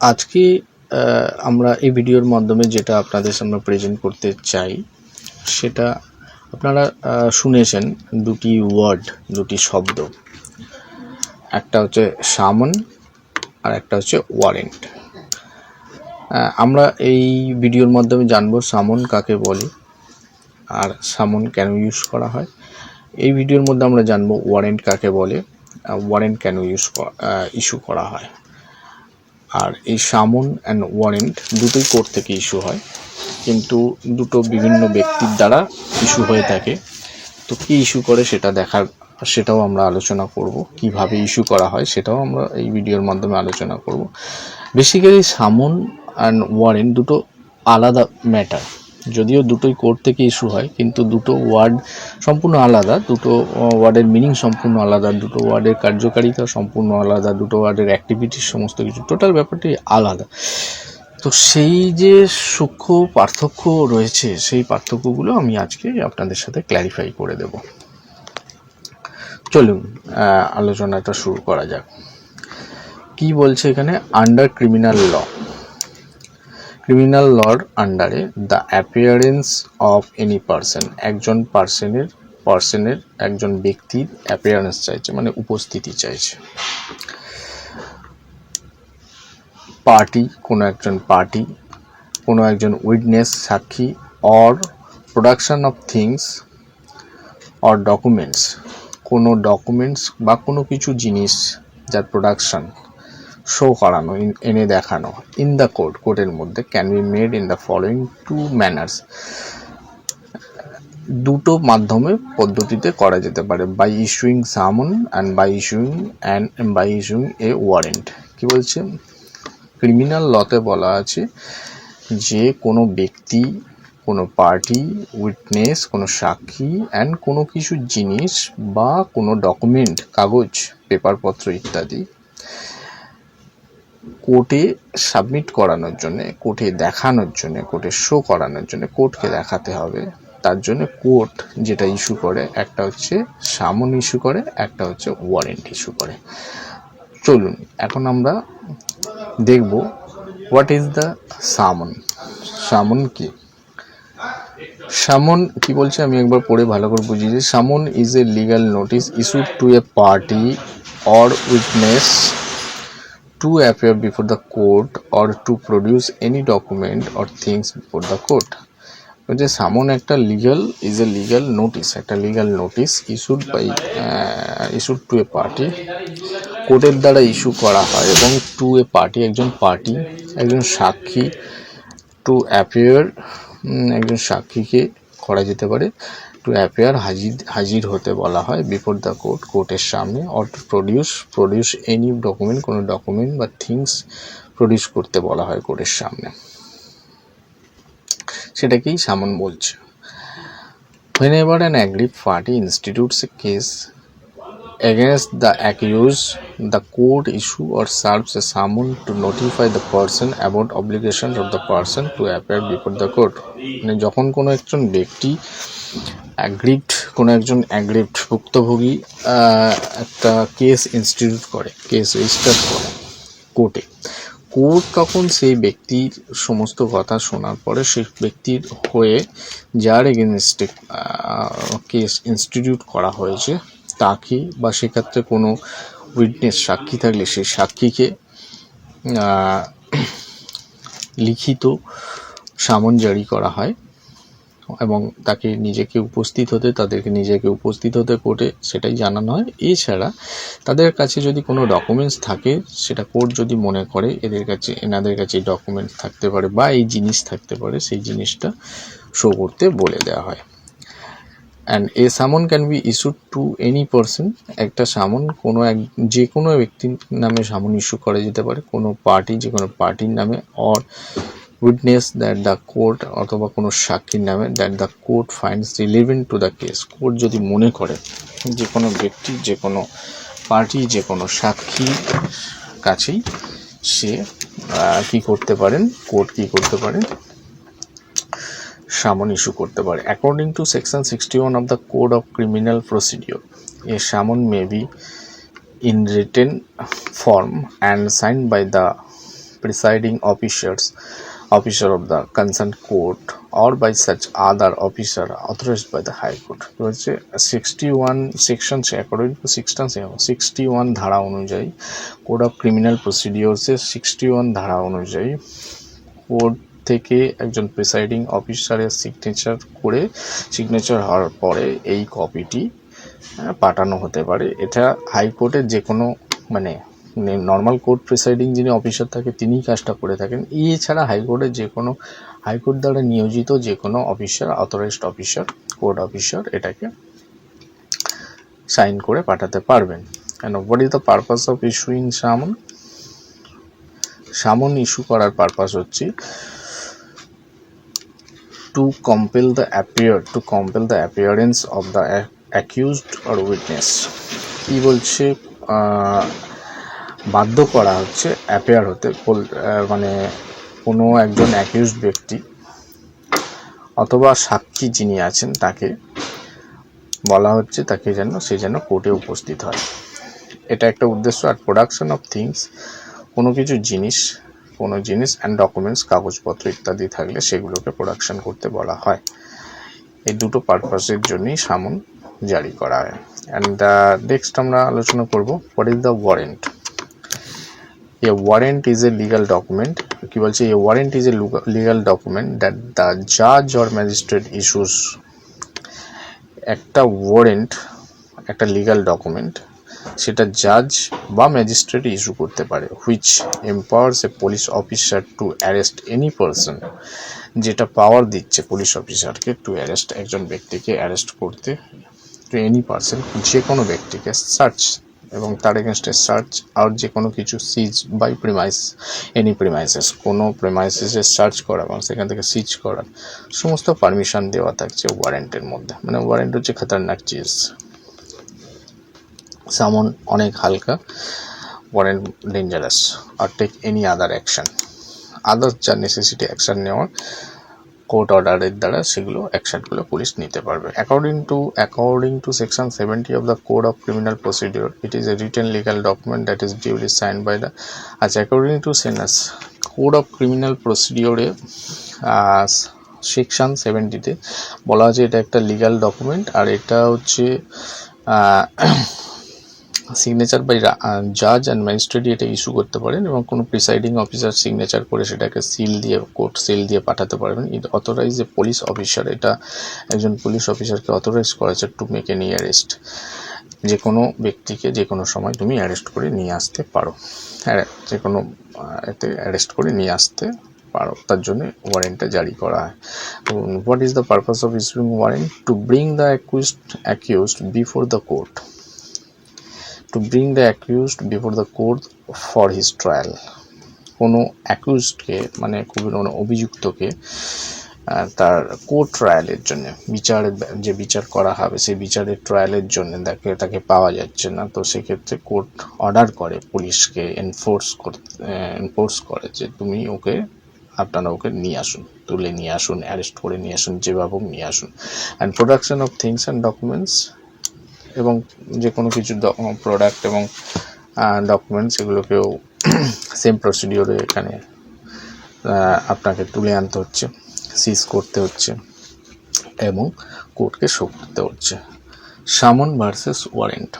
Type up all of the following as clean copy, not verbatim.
আজকে আমরা এই ভিডিওর মাধ্যমে যেটা আপনাদের সামনে প্রেজেন্ট করতে চাই সেটা আপনারা শুনেছেন দুটি ওয়ার্ড, দুটি শব্দ, একটা হচ্ছে সামন আর একটা হচ্ছে ওয়ারেন্ট। আমরা এই ভিডিওর মাধ্যমে জানবো সামন কাকে বলে আর সামন কেন ইউজ করা হয়। এই ভিডিওর মধ্যে আমরা জানবো ওয়ারেন্ট কাকে বলে, ওয়ারেন্ট কেন ইস্যু করা হয়। আর এই সামন অ্যান্ড ওয়ারেন্ট দুটোই কোর্ট থেকে ইস্যু হয়, কিন্তু দুটো বিভিন্ন ব্যক্তির দ্বারা ইস্যু হয়ে থাকে। তো কি ইস্যু করে সেটাও আমরা আলোচনা করব, কিভাবে ইস্যু করা হয় সেটাও আমরা এই ভিডিওর মাধ্যমে আলোচনা করব। বেসিক্যালি সামন অ্যান্ড ওয়ারেন্ট দুটো আলাদা ম্যাটার, যদিও দুটোই কোর্ট থেকে ইস্যু হয়, কিন্তু দুটো ওয়ার্ড সম্পূর্ণ আলাদা, দুটো ওয়ার্ডের মিনিং সম্পূর্ণ আলাদা, দুটো ওয়ার্ডের কার্যকারিতা সম্পূর্ণ আলাদা, দুটো ওয়ার্ডের অ্যাক্টিভিটিস সমস্ত কিছু টোটাল ব্যাপারটি আলাদা। তো সেই যে সূক্ষ্ম পার্থক্য রয়েছে, সেই পার্থক্যগুলো আমি আজকে আপনাদের সাথে ক্ল্যারিফাই করে দেব। চলুন আলোচনাটা শুরু করা যাক। কি বলছে এখানে? আন্ডার ক্রিমিনাল লর আন্ডারে the appearance of any person, একজন ব্যক্তির অ্যাপিয়ারেন্স চাইছে, মানে উপস্থিতি চাইছে। কোনো একজন উইটনেস, সাক্ষী, or production of things or documents, কোনো ডকুমেন্টস বা কোনো কিছু জিনিস যার প্রোডাকশন, শো করানো, এনে দেখানো, ইন দ্য কোর্টের মধ্যে, can be made in the following two manners, দুটো মাধ্যমে পদ্ধতিতে করা যেতে পারে, by issuing summon and by issuing a warrant. কি বলছে? ক্রিমিনাল লতে বলা আছে যে কোনো ব্যক্তি, কোনো পার্টি, উইটনেস, কোনো সাক্ষী অ্যান্ড কোনো কিছু জিনিস বা কোনো ডকুমেন্ট, কাগজ, পেপারপত্র ইত্যাদি কোর্টে সাবমিট করানোর জন্যে, কোর্টে দেখানোর জন্যে, কোর্টে শো করানোর জন্যে কোর্টকে দেখাতে হবে। তার জন্য কোর্ট যেটা ইস্যু করে, একটা হচ্ছে সামন ইস্যু করে, একটা হচ্ছে ওয়ারেন্ট ইস্যু করে। চলুন এখন আমরা দেখব হোয়াট ইজ দ্য সামন। সামন কি? সামন কি বলছে আমি একবার পড়ে ভালো করে বুঝিয়ে দিই। Someone is a legal notice issued to A party or witness to appear before the court or to produce any document or things before the court. যে সামন একটা legal notice issued to A party, কোর্টের দ্বারা issue করা হয়, এবং two এ party, একজন সাক্ষী, টু অ্যাপিয়ার, একজন সাক্ষীকে করা যেতে পারে, টু অ্যাপিয়ার, হাজির হতে বলা হয়, বিফোর দ্য কোর্টের সামনে, or to produce any document, কোনো ডকুমেন্ট বা থিংস প্রডিউস করতে বলা হয় কোর্টের সামনে। সেটাকেই সামন বলছে। Whenever an aggrieved party institutes a case against the accused, the court issue or serves a summon to notify the person about obligations of the person to appear before the court. মানে যখন কোনো একজন ব্যক্তি aggrieved ভুক্তভোগী একটা case register করে কোর্টে, court তখন সেই ব্যক্তির সমস্ত কথা শোনার পরে সেই ব্যক্তির হয়ে যার এগেনস্টে কেস ইনস্টিটিউট করা হয়েছে তাকে, বা সেক্ষেত্রে কোনো উইটনেস, সাক্ষী থাকলে সেই সাক্ষীকে লিখিত সামন জারি করা হয় এবং তাদেরকে নিজেকে উপস্থিত হতে কোর্টে সেটাই জানানো হয়। এছাড়া তাদের কাছে যদি কোনো ডকুমেন্টস থাকে, সেটা কোর্ট যদি মনে করে এনাদের কাছে এই ডকুমেন্টস থাকতে পারে বা এই জিনিস থাকতে পারে, সেই জিনিসটা শো করতে বলে দেওয়া হয়। অ্যান্ড এ সামন can be issued to any person, একটা সামন যে কোনো ব্যক্তির নামে সামন ইস্যু করা যেতে পারে, যে কোনো পার্টির নামে, or witness that the court, অথবা কোনো সাক্ষীর নামে, that the court finds relevant to the case. Court যদি মনে করে যে কোনো ব্যক্তি, যে কোনো পার্টি, যে কোনো সাক্ষীর কাছেই সে কোর্ট কি করতে পারেন, সামন ইস্যু করতে পারে। According to section 61 of the code of criminal procedure, a summon may be in written form and signed by the presiding officer of the concerned court or by such other officer authorized by the High Court. বলছে 61 sections according to 61 ধারা অনুযায়ী code of criminal প্রসিডিওরসের 61 ধারা অনুযায়ী court থেকে একজন presiding অফিসারের signature হওয়ার পরে এই কপিটি পাঠানো হতে পারে। এটা হাইকোর্টের যে কোনো মানে নর্মাল কোর্ট প্রিসাইডিং যিনি অফিসার থাকে তিনিই কাজটা করে থাকেন। এছাড়া হাইকোর্টের যে কোনো হাইকোর্ট দ্বারা নিয়োজিত যে কোনো officer, authorised officer, court officer এটাকে সাইন করে পাঠাতে পারবেন। And what is the purpose of issuing summon? সামন ইস্যু করার পারপাস হচ্ছে to compel the appearance of the accused or witness। কি বলছে, বাধ্য করা হচ্ছে অ্যাপিয়ার হতে, মানে কোনো একজন অ্যাকিউজড ব্যক্তি অথবা সাক্ষী যিনি আছেন তাকে বলা হচ্ছে তাকে সে যেন কোর্টে উপস্থিত হয়। এটা একটা উদ্দেশ্য। আর প্রোডাকশন অফ থিংস, কোনো জিনিস অ্যান্ড ডকুমেন্টস, কাগজপত্র ইত্যাদি থাকলে সেগুলোকে প্রোডাকশন করতে বলা হয়। এই দুটো পারপাসের জন্যই সামন জারি করা হয়। অ্যান্ড নেক্সট আমরা আলোচনা করব what is the warrant. A warrant is a legal document। কি বলছে, a warrant is a legal document that the judge or magistrate issues। একটা ওয়ারেন্ট একটা লিগাল ডকুমেন্ট, সেটা জাজ বা ম্যাজিস্ট্রেট ইস্যু করতে পারে। Which empowers A police officer to arrest any person. যেটা পাওয়ার দিচ্ছে পুলিশ অফিসারকে টু অ্যারেস্ট, একজন ব্যক্তিকে অ্যারেস্ট করতে, টু এনি পারসন, যে কোনো ব্যক্তিকে, সার্চ এবং তার এগেনস্টে সার্চ আর যে কোনো কিছু সিজ বাই এনি প্রিমাইসেস, কোনো প্রিমাইসেসে সার্চ করা এবং সেখান থেকে সিজ করার সমস্ত পারমিশন দেওয়া থাকছে ওয়ারেন্টের মধ্যে। মানে ওয়ারেন্ট হচ্ছে খতরনাক চিজ। সামন অনেক হালকা, ওয়ারেন্ট ডেঞ্জারাস। আর take any other action, others যা নেসেসিটি অ্যাকশন নেওয়ার কোর্ট অর্ডারের দ্বারা সেগুলো অ্যাকশনগুলো পুলিশ নিতে পারবে। According to section 70 of the code of criminal procedure, it is a written legal document that is duly sign by the. আচ্ছা, অ্যাকর্ডিং টু সেনাস কোড অফ ক্রিমিনাল প্রসিডিওরে সেকশন 70-তে বলা আছে এটা একটা লিগাল ডকুমেন্ট। আর এটা হচ্ছে সিগনেচার বাই জাজ অ্যান্ড ম্যাজিস্ট্রেট এটা ইস্যু করতে পারেন এবং কোনো প্রিসাইডিং অফিসার সিগনেচার করে সেটাকে সিল দিয়ে কোর্ট সিল দিয়ে পাঠাতে পারবেন। ইট অথরাইজ এ পুলিশ অফিসার, এটা একজন পুলিশ অফিসারকে অথরাইজ করেছে টু মেক এনি অ্যারেস্ট। যে কোনো ব্যক্তিকে যে কোনো সময় তুমি অ্যারেস্ট করে নিয়ে আসতে পারো, হ্যাঁ, যে কোনো এতে অ্যারেস্ট করে নিয়ে আসতে পারো, তার জন্য ওয়ারেন্টটা জারি করা হয়। What is the purpose of issuing warrant? Two bring the accused before the court, to bring the accused before the court for his trial। কোনো অ্যাকিউজডকে মানে অভিযুক্তকে তার কোর্ট ট্রায়ালের জন্য, যে বিচার করা হবে সেই বিচারের ট্রায়ালের জন্য তাকে পাওয়া যাচ্ছে না, তো সেক্ষেত্রে কোর্ট অর্ডার করে পুলিশকে, এনফোর্স করে যে তুমি আপনারা ওকে নিয়ে আসুন, তুলে নিয়ে আসুন, অ্যারেস্ট করে নিয়ে আসুন, যেভাবে নিয়ে আসুন। And production of things and documents, এবং যে কোনো কিছু প্রোডাক্ট এবং ডকুমেন্টস এগুলোকেও সেম প্রসিডিওরে এখানে আপনাকে তুলে আনতে হচ্ছে, সিজ করতে হচ্ছে এবং কোর্টকে শো করতে হচ্ছে। সামন ভার্সেস ওয়ারেন্ট।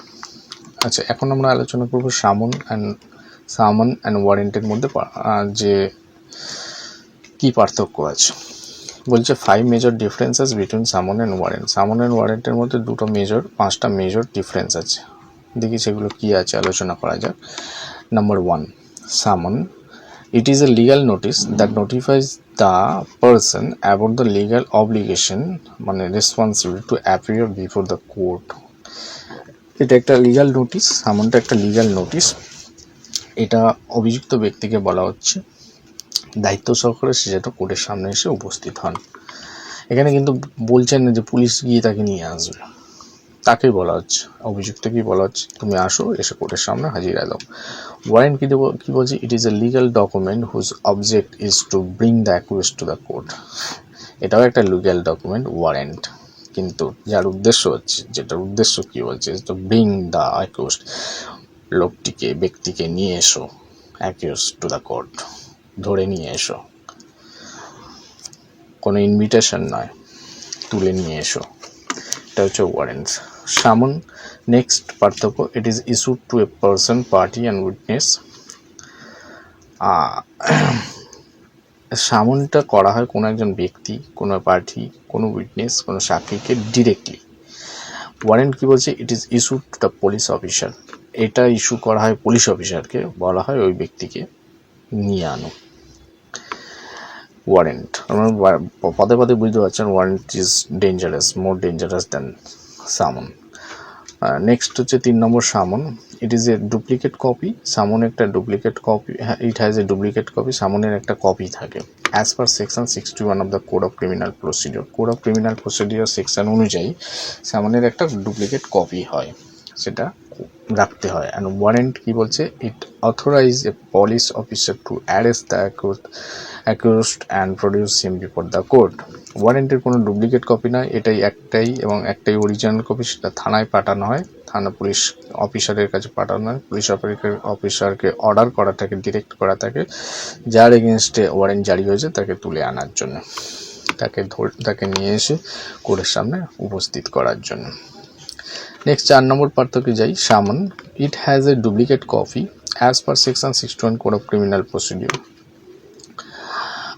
আচ্ছা, এখন আমরা আলোচনা করব সামন অ্যান্ড ওয়ারেন্টের মধ্যে যে কি পার্থক্য আছে। বলছে 5 মেজর ডিফারেন্সেস বিটুইন সামন অ্যান্ড ওয়ারেন্ট। সামন অ্যান্ড ওয়ারেন্টের মধ্যে 5টা মেজর ডিফারেন্স আছে। দেখি সেগুলো কি আছে, আলোচনা করা যাক। Number 1, summon. It is a legal notice that notifies the person about the legal obligation, মানে responsibility to appear before the court. এটা একটা লিগাল নোটিস, সামনটা একটা লিগাল নোটিস। এটা অভিযুক্ত ব্যক্তিকে বলা হচ্ছে দায়িত্ব সহকারে সে যেন কোর্টের সামনে এসে উপস্থিত হন। এখানে কিন্তু বলছেন না যে পুলিশ গিয়ে তাকে নিয়ে আসবে, তাকে বলা হচ্ছে, অভিযুক্তকে বলা হচ্ছে তুমি আসো, এসে কোর্টের সামনে হাজিরা দাও। ওয়ারেন্ট কি বলছে? It is a legal document whose object is to bring the accused to the court. এটাও একটা লিগাল ডকুমেন্ট ওয়ারেন্ট, কিন্তু যার উদ্দেশ্য হচ্ছে, যেটার উদ্দেশ্য কি বলছে, তো ব্রিং দ্য অ্যাকিউজড, ব্যক্তিকে নিয়ে এসো অ্যাকিউজড টু দ্য কোর্ট, ধরে নিয়ে এসো, কোনো ইনভিটেশন নয়, তুলে নিয়ে এসো, এটা হচ্ছে ওয়ারেন্টস। সামন নেক্সট পার্থক্য, it is issued to a person, party and witness. সামনটা করা হয় কোনো একজন ব্যক্তি, কোনো পার্টি, কোনো উইটনেস, কোনো সাক্ষীকে ডিরেক্টলি। ওয়ারেন্ট কি বলছে, it is issued to the police officer, এটা ইস্যু করা হয় পুলিশ অফিসারকে, বলা হয় ওই ব্যক্তিকে নিয়ে আনো। ওয়ারেন্ট পদে পদে বুঝতে পারছেন, warrant is dangerous, more dangerous than সামন। নেক্সট হচ্ছে 3 নম্বর সামন, it is A duplicate copy. সামন একটা duplicate copy, it has a duplicate copy, সামনের একটা কপি থাকে। As per section 61 of the code of criminal procedure, code of criminal procedure section অনুযায়ী সামনের একটা ডুপ্লিকেট কপি হয়, সেটা রাখতে হয়। অ্যান্ড ওয়ারেন্ট কি বলছে, it authorise a police officer to arrest the accused and produce him before the court. ওয়ারেন্টের কোনো ডুপ্লিকেট কপি নয়, এটাই একটাই এবং একটাই অরিজিনাল কপি, সেটা থানায় পাঠানো হয়, থানা পুলিশ অফিসারের কাছে পাঠানো হয়, পুলিশ অফিসারকে অর্ডার করা থাকে, ডিরেক্ট করা থাকে, যার এগেনস্টে ওয়ারেন্ট জারি হয়েছে তাকে তুলে আনার জন্য, তাকে নিয়ে এসে কোর্টের সামনে উপস্থিত করার জন্য। নেক্সট 4 নম্বর পার্থক্যে যাই, সামন, it has a duplicate copy as per section 61 code of criminal procedure.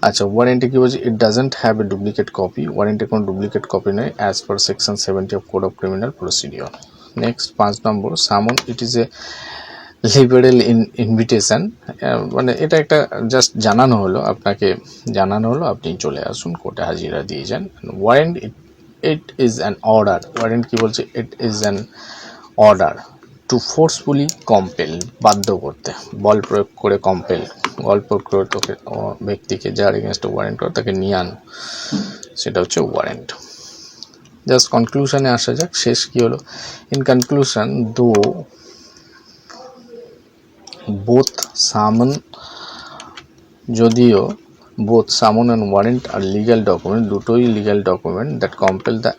আচ্ছা, ওয়ারেন্টি কি বলছে, it doesn't have a duplicate copy, warranty কোনো ডুপ্লিকেট কপি নেই as per section 70 of code of criminal procedure. Next 5 নম্বর, সামন, it is A liberal invitation, মানে এটা একটা just জানানো হলো, আপনাকে জানানো হলো আপনি চলে আসুন, কোর্টে হাজিরা দিয়ে যান। Warrant, it is an order, warrant কি বলছে, it is an order to forcefully compel, বাধ্য করতে, বল প্রয়োগ করে কম্পেল, বল প্রয়োগ করে তোকে ব্যক্তিকে যার এগেনস্টে ওয়ারেন্ট করে তাকে নিয়ে আনো, সেটা হচ্ছে ওয়ারেন্ট। জাস্ট কনক্লুশনে আসা যাক, শেষ কি হলো। ইন কনক্লুশন, দো বোথ সামন, যদিও both summon and warrant are legal document, দুটোই legal document that compel the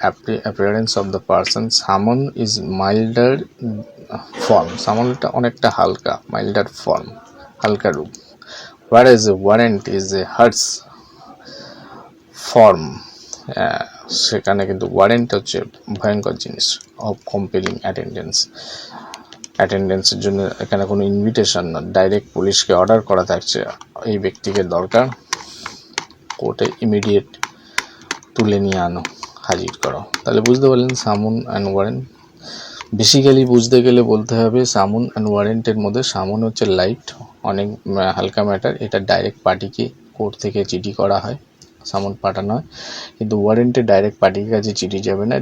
appearance of the person. Summon is milder form, summon টা অনেকটা হালকা, milder form, হালকা রূপ, whereas a warrant is a harsh form, সেখানে কিন্তু ওয়ারেন্ট হচ্ছে ভয়ঙ্কর জিনিস, of compelling অ্যাটেন্ডেন্সের জন্য এখানে কোনো ইনভিটেশন না, ডাইরেক্ট পুলিশকে অর্ডার করা থাকছে, এই ব্যক্তিকে দরকার, কোর্টে ইমিডিয়েট তুলে নিয়ে আনো, হাজির করো। তাহলে বুঝতে পারলেন সামন অ্যান্ড ওয়ারেন্ট। বেসিক্যালি বুঝতে গেলে বলতে হবে সামন অ্যান্ড ওয়ারেন্টের মধ্যে সামন হচ্ছে লাইট, অনেক হালকা ম্যাটার, এটা ডাইরেক্ট পার্টিকে কোর্ট থেকে চিঠি করা হয়, সামন পাঠানো হয়, কিন্তু ওয়ারেন্টে ডাইরেক্ট পার্টির কাছে চিঠি যাবে না,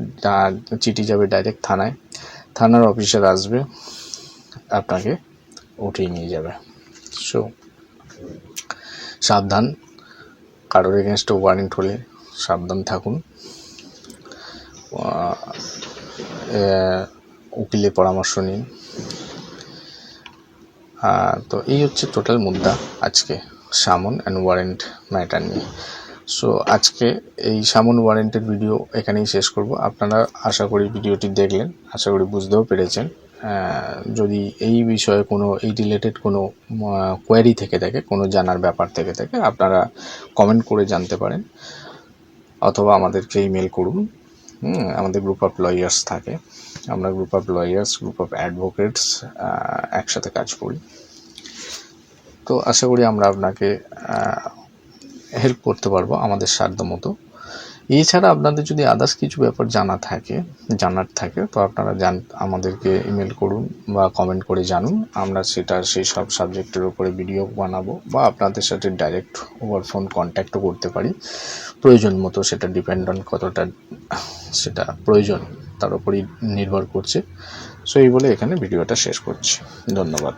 চিঠি যাবে ডাইরেক্ট থানায়, থানার অফিসার আসবে, আপনাকে উঠিয়ে নিয়ে যাবে। সো সাবধান, কারোর এগেনস্টে ওয়ারেন্ট হলে সাবধান থাকুন, উকিলের পরামর্শ নিন। তো এই হচ্ছে টোটাল মুদ্রা আজকে সামন অ্যান্ড ওয়ারেন্ট ম্যাটার নিয়ে। সো আজকে এই সামন ওয়ারেন্টের ভিডিও এখানেই শেষ করব। আপনারা আশা করি ভিডিওটি দেখলেন, আশা করি বুঝতেও পেরেছেন। যদি এই বিষয়ে কোনো এই রিলেটেড কোনো কোয়ারি থেকে থাকে, কোনো জানার ব্যাপার থেকে থাকে, আপনারা কমেন্ট করে জানতে পারেন, অথবা আমাদেরকে ইমেল করুন। আমাদের গ্রুপ অফ লয়ার্স থাকে, আমরা group of lawyers, group of advocates একসাথে কাজ করি। তো আশা করি আমরা আপনাকে হেল্প করতে পারবো আমাদের সাধ্য মতো। এছাড়া আপনাদের যদি আদার্স কিছু ব্যাপার জানার থাকে তো আপনারা আমাদেরকে ইমেল করুন বা কমেন্ট করে জানুন, আমরা সেই সব সাবজেক্টের উপরে ভিডিও বানাবো বা আপনাদের সাথে ডাইরেক্ট ওভার ফোন কন্ট্যাক্টও করতে পারি প্রয়োজন মতো, সেটা ডিপেন্ড অন কতটা সেটা প্রয়োজন তার উপরই নির্ভর করছে। সো এই বলে এখানে ভিডিওটা শেষ করছি, ধন্যবাদ।